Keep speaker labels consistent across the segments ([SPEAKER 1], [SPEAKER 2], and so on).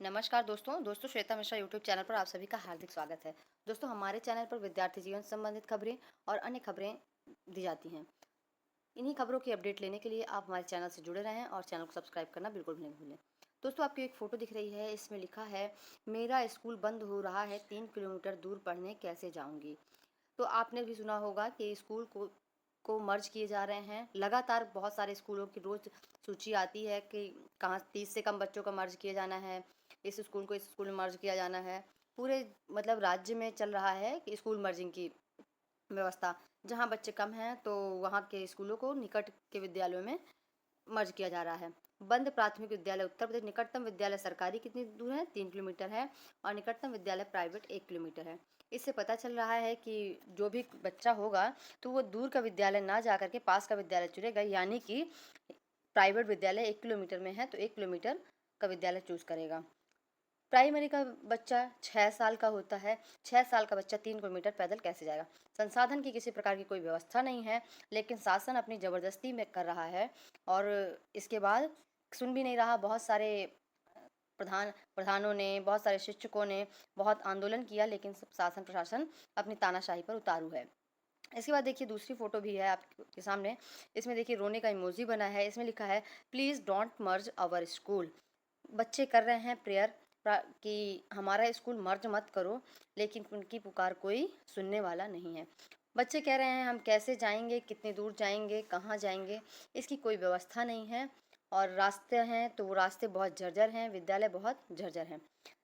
[SPEAKER 1] नमस्कार दोस्तों Shweta Mishra YouTube channel पर आप सभी का हार्दिक स्वागत है। दोस्तों हमारे चैनल पर विद्यार्थी जीवन से संबंधित खबरें और अन्य खबरें दी जाती हैं। इन्हीं खबरों की अपडेट लेने के लिए आप हमारे चैनल से जुड़े रहें और चैनल को सब्सक्राइब करना बिल्कुल भी नहीं भूलें। दोस्तों आपको एक फ़ोटो दिख रही है, इसमें लिखा है मेरा स्कूल बंद हो रहा है, 3 किलोमीटर दूर पढ़ने कैसे जाऊँगी। तो आपने भी सुना होगा कि स्कूल को मर्ज किए जा रहे हैं। लगातार बहुत सारे स्कूलों की रोज़ सूची आती है कि कहाँ 30 से कम बच्चों का मर्ज किया जाना है, इस स्कूल को इस स्कूल में मर्ज किया जाना है। पूरे मतलब राज्य में चल रहा है कि स्कूल मर्जिंग की व्यवस्था। जहाँ बच्चे कम हैं तो वहाँ के स्कूलों को निकट के विद्यालयों में मर्ज किया जा रहा है। बंद प्राथमिक विद्यालय उत्तर प्रदेश, निकटतम विद्यालय सरकारी कितनी दूर है, 3 किलोमीटर है, और निकटतम विद्यालय प्राइवेट 1 किलोमीटर है। इससे पता चल रहा है कि जो भी बच्चा होगा तो वो दूर का विद्यालय ना जा करके पास का विद्यालय चुनेगा, यानी कि प्राइवेट विद्यालय 1 किलोमीटर में है तो 1 किलोमीटर का विद्यालय चूज करेगा। प्राइमरी का बच्चा 6 साल का होता है, 6 साल का बच्चा 3 किलोमीटर पैदल कैसे जाएगा। संसाधन की किसी प्रकार की कोई व्यवस्था नहीं है, लेकिन शासन अपनी ज़बरदस्ती में कर रहा है और इसके बाद सुन भी नहीं रहा। बहुत सारे प्रधानों ने, बहुत सारे शिक्षकों ने बहुत आंदोलन किया, लेकिन शासन प्रशासन अपनी तानाशाही पर उतारू है। इसके बाद देखिए दूसरी फोटो भी है आपके सामने। इसमें देखिए रोने का इमोजी बना है, इसमें लिखा है please don't merge our school. बच्चे कर रहे हैं प्रेयर कि हमारा स्कूल मर्ज मत करो, लेकिन उनकी पुकार कोई सुनने वाला नहीं है। बच्चे कह रहे हैं हम कैसे जाएंगे, कितनी दूर जाएंगे, कहाँ जाएंगे, इसकी कोई व्यवस्था नहीं है। और रास्ते हैं तो वो रास्ते बहुत जर्जर हैं, विद्यालय बहुत जर्जर हैं।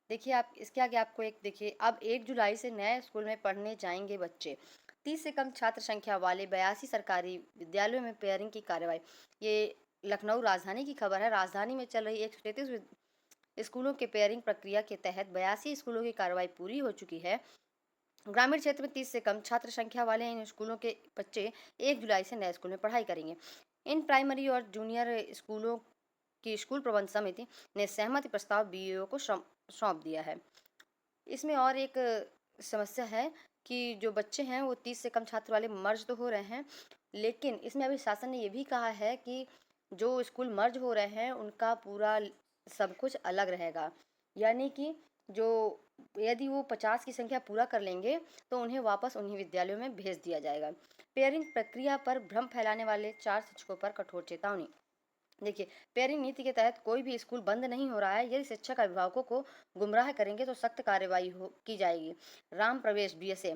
[SPEAKER 1] देखिए आप इसके आगे आपको एक देखिए, अब 1 जुलाई से नए स्कूल में पढ़ने जाएंगे बच्चे। 30 से कम छात्र संख्या वाले 82 सरकारी विद्यालयों में पेयरिंग की कार्रवाई। ये लखनऊ राजधानी की खबर है। राजधानी में चल रही 133 स्कूलों के पेयरिंग प्रक्रिया के तहत 82 स्कूलों की कार्रवाई पूरी हो चुकी है। ग्रामीण क्षेत्र में 30 से कम छात्र संख्या वाले इन स्कूलों के बच्चे 1 जुलाई से नए स्कूल में पढ़ाई करेंगे। इन प्राइमरी और जूनियर स्कूलों की स्कूल प्रबंध समिति ने सहमति प्रस्ताव बीईओ को सौंप दिया है। इसमें और एक समस्या है कि जो बच्चे हैं वो 30 से कम छात्र वाले मर्ज तो हो रहे हैं, लेकिन इसमें अभी शासन ने ये भी कहा है कि जो स्कूल मर्ज हो रहे हैं उनका पूरा सब कुछ अलग रहेगा। यानी कि जो यदि वो 50 की संख्या पूरा कर लेंगे तो उन्हें वापस उन्हीं विद्यालयों में भेज दिया जाएगा। पेयरिंग प्रक्रिया पर भ्रम फैलाने वाले 4 शिक्षकों पर कठोर चेतावनी। देखिए, पेयरिंग नीति के तहत कोई भी स्कूल बंद नहीं हो रहा है। यदि शिक्षक अभिभावकों को गुमराह करेंगे तो सख्त कार्रवाई की जाएगी। राम प्रवेश बीएसए,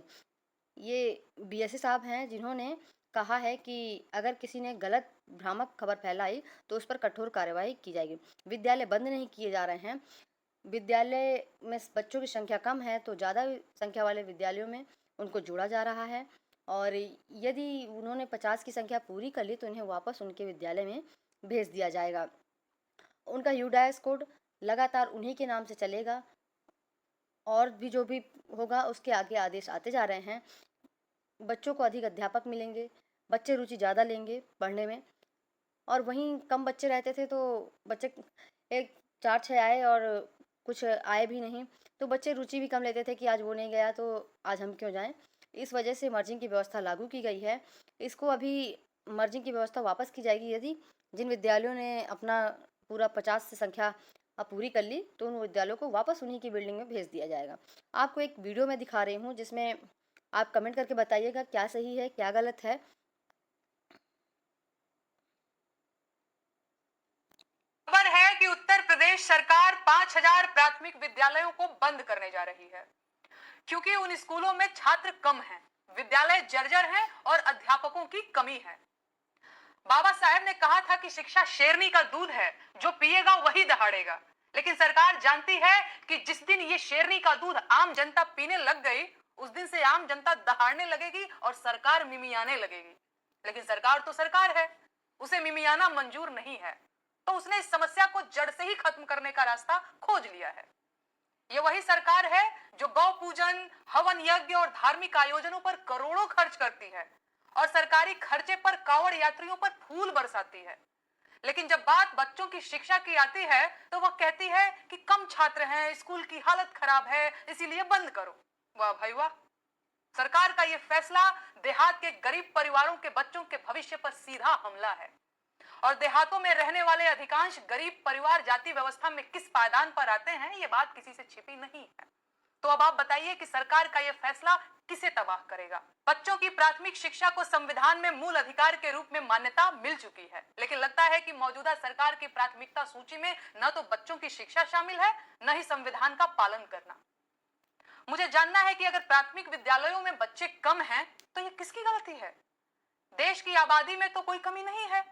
[SPEAKER 1] ये बीएसए साहब हैं जिन्होंने कहा है कि अगर किसी ने गलत भ्रामक खबर फैलाई तो उस पर कठोर कार्रवाई की जाएगी। विद्यालय बंद नहीं किए जा रहे हैं। विद्यालय में बच्चों की संख्या कम है तो ज़्यादा संख्या वाले विद्यालयों में उनको जोड़ा जा रहा है, और यदि उन्होंने 50 की संख्या पूरी कर ली तो उन्हें वापस उनके विद्यालय में भेज दिया जाएगा। उनका यूडाइस कोड लगातार उन्हीं के नाम से चलेगा, और भी जो भी होगा उसके आगे आदेश आते जा रहे हैं। बच्चों को अधिक अध्यापक मिलेंगे, बच्चे रुचि ज़्यादा लेंगे पढ़ने में, और वहीं कम बच्चे रहते थे तो बच्चे एक 4-6 आए और कुछ आए भी नहीं, तो बच्चे रुचि भी कम लेते थे कि आज वो नहीं गया तो आज हम क्यों जाएं। इस वजह से मर्जिंग की व्यवस्था लागू की गई है। इसको अभी मर्जिंग की व्यवस्था वापस की जाएगी यदि जिन विद्यालयों ने अपना पूरा 50 से संख्या अब पूरी कर ली तो उन विद्यालयों को वापस उन्हीं की बिल्डिंग में भेज दिया जाएगा। आपको एक वीडियो में दिखा रही हूँ जिसमें आप कमेंट करके बताइएगा क्या सही है क्या गलत है।
[SPEAKER 2] खबर है कि उत्तर प्रदेश सरकार 5,000 प्राथमिक विद्यालयों को बंद करने जा रही है, क्योंकि उन स्कूलों में छात्र कम हैं, विद्यालय जर्जर हैं और अध्यापकों की कमी है। बाबा साहेब ने कहा था कि शिक्षा शेरनी का दूध है, जो पिएगा वही दहाड़ेगा। लेकिन सरकार जानती है कि जिस दिन ये शेरनी का दूध आम जनता पीने लग गई, उस दिन से आम जनता दहाड़ने लगेगी और सरकार मिमियाने लगेगी। लेकिन सरकार तो सरकार है, उसे मिमियाना मंजूर नहीं है, तो उसने इस समस्या को जड़ से ही खत्म करने का रास्ता खोज लिया है। ये वही सरकार है जो गौ पूजन, हवन यज्ञ और धार्मिक आयोजनों पर करोड़ों खर्च करती है और सरकारी खर्चे पर कांवड़ यात्रियों पर फूल बरसाती है। लेकिन जब बात बच्चों की शिक्षा की आती है तो वह कहती है कि कम छात्र हैं, स्कूल की हालत खराब है, इसीलिए बंद करो। वाह भाई वाह! सरकार का यह फैसला देहात के गरीब परिवारों के बच्चों के भविष्य पर सीधा हमला है। और देहातों में रहने वाले अधिकांश गरीब परिवार जाति व्यवस्था में किस पायदान पर आते हैं, ये बात किसी से छिपी नहीं है। तो अब आप बताइए कि सरकार का यह फैसला किसे तबाह करेगा। बच्चों की प्राथमिक शिक्षा को संविधान में मूल अधिकार के रूप में मान्यता मिल चुकी है, लेकिन लगता है कि मौजूदा सरकार की प्राथमिकता सूची में न तो बच्चों की शिक्षा शामिल है, न ही संविधान का पालन करना। मुझे जानना है कि अगर प्राथमिक विद्यालयों में बच्चे कम हैं, तो ये किसकी गलती है? देश की आबादी में तो कोई कमी नहीं है,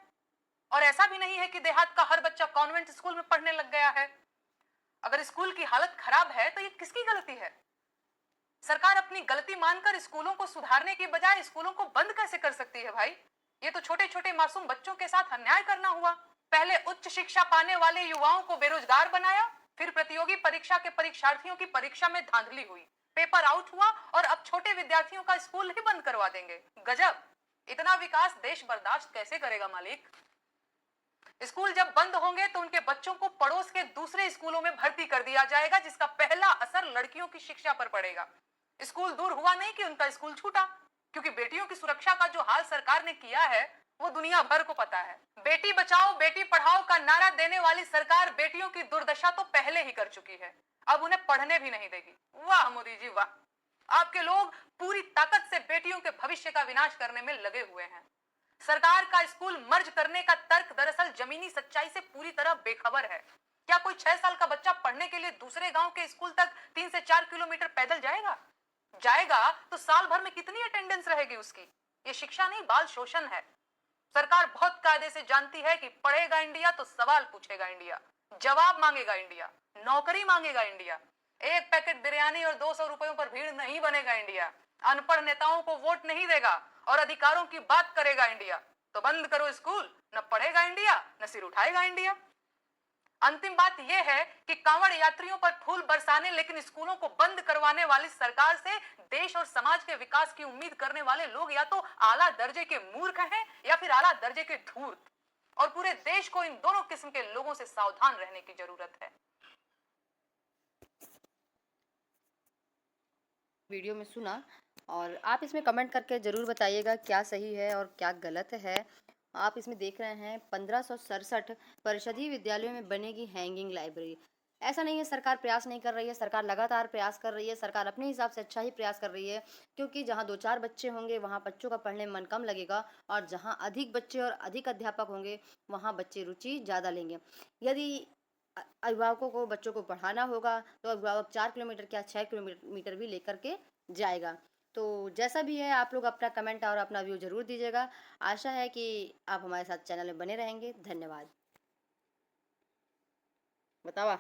[SPEAKER 2] और ऐसा भी नहीं है कि देहात का हर बच्चा कॉन्वेंट स्कूल में पढ़ने लग गया है। अगर स्कूल की हालत खराब है तो ये किसकी गलती है? सरकार अपनी गलती मानकर स्कूलों को सुधारने की बजाय स्कूलों को बंद कैसे कर सकती है भाई? ये तो छोटे छोटे मासूम बच्चों के साथ अन्याय करना हुआ। पहले उच्च शिक्षा पाने वाले युवाओं को बेरोजगार बनाया, फिर प्रतियोगी परीक्षा के परीक्षार्थियों की परीक्षा में धांधली हुई, पेपर आउट हुआ, और अब छोटे विद्यार्थियों का स्कूल ही बंद करवा देंगे। गजब! इतना विकास देश बर्दाश्त कैसे करेगा मालिक? स्कूल जब बंद होंगे तो उनके बच्चों को पड़ोस के दूसरे स्कूलों में भर्ती कर दिया जाएगा, जिसका पहला असर लड़कियों की शिक्षा पर पड़ेगा। स्कूल दूर हुआ नहीं कि उनका स्कूल छूटा, क्योंकि बेटियों की सुरक्षा का जो हाल सरकार ने किया है वो दुनिया भर को पता है। बेटी बचाओ बेटी पढ़ाओ का नारा देने वाली सरकार बेटियों की दुर्दशा तो पहले ही कर चुकी है, अब उन्हें पढ़ने भी नहीं देगी। वाह मोदी जी वाह! आपके लोग पूरी ताकत से बेटियों के भविष्य का विनाश करने में लगे हुए हैं। सरकार का स्कूल मर्ज करने का तर्क दरअसल जमीनी सच्चाई से पूरी तरह बेखबर है। क्या कोई 6 साल का बच्चा पढ़ने के लिए दूसरे गांव के स्कूल तक 3 से 4 किलोमीटर पैदल जाएगा तो साल भर में कितनी अटेंडेंस रहेगी उसकी? ये शिक्षा नहीं, बाल शोषण है। सरकार बहुत कायदे से जानती है कि पढ़ेगा इंडिया तो सवाल पूछेगा इंडिया, जवाब मांगेगा इंडिया, नौकरी मांगेगा इंडिया। एक पैकेट बिरयानी और 200 रुपयों पर भीड़ नहीं बनेगा इंडिया। अनपढ़ नेताओं को वोट नहीं देगा और अधिकारों की बात करेगा इंडिया। तो बंद करो स्कूल, न पढ़ेगा इंडिया न सिर उठाएगा इंडिया। अंतिम बात यह है कि कांवड़ यात्रियों पर फूल बरसाने लेकिन स्कूलों को बंद करवाने वाली सरकार से देश और समाज के विकास की उम्मीद करने वाले लोग या तो आला दर्जे के मूर्ख हैं या फिर आला दर्जे के धूर्त, और पूरे देश को इन दोनों किस्म के लोगों से सावधान रहने की जरूरत है।
[SPEAKER 1] वीडियो में सुना, और आप इसमें कमेंट करके ज़रूर बताइएगा क्या सही है और क्या गलत है। आप इसमें देख रहे हैं 1567 परिषदीय विद्यालयों में बनेगी हैंगिंग लाइब्रेरी। ऐसा नहीं है सरकार प्रयास नहीं कर रही है, सरकार लगातार प्रयास कर रही है, सरकार अपने हिसाब से अच्छा ही प्रयास कर रही है, क्योंकि जहाँ 2-4 बच्चे होंगे वहाँ बच्चों का पढ़ने में मन कम लगेगा, और जहाँ अधिक बच्चे और अधिक अध्यापक होंगे वहाँ बच्चे रुचि ज़्यादा लेंगे। यदि अभिभावकों को बच्चों को पढ़ाना होगा तो अभिभावक 4 किलोमीटर क्या 6 किलोमीटर भी लेकर के जाएगा। तो जैसा भी है आप लोग अपना कमेंट और अपना व्यू ज़रूर दीजिएगा। आशा है कि आप हमारे साथ चैनल में बने रहेंगे। धन्यवाद। बतावा।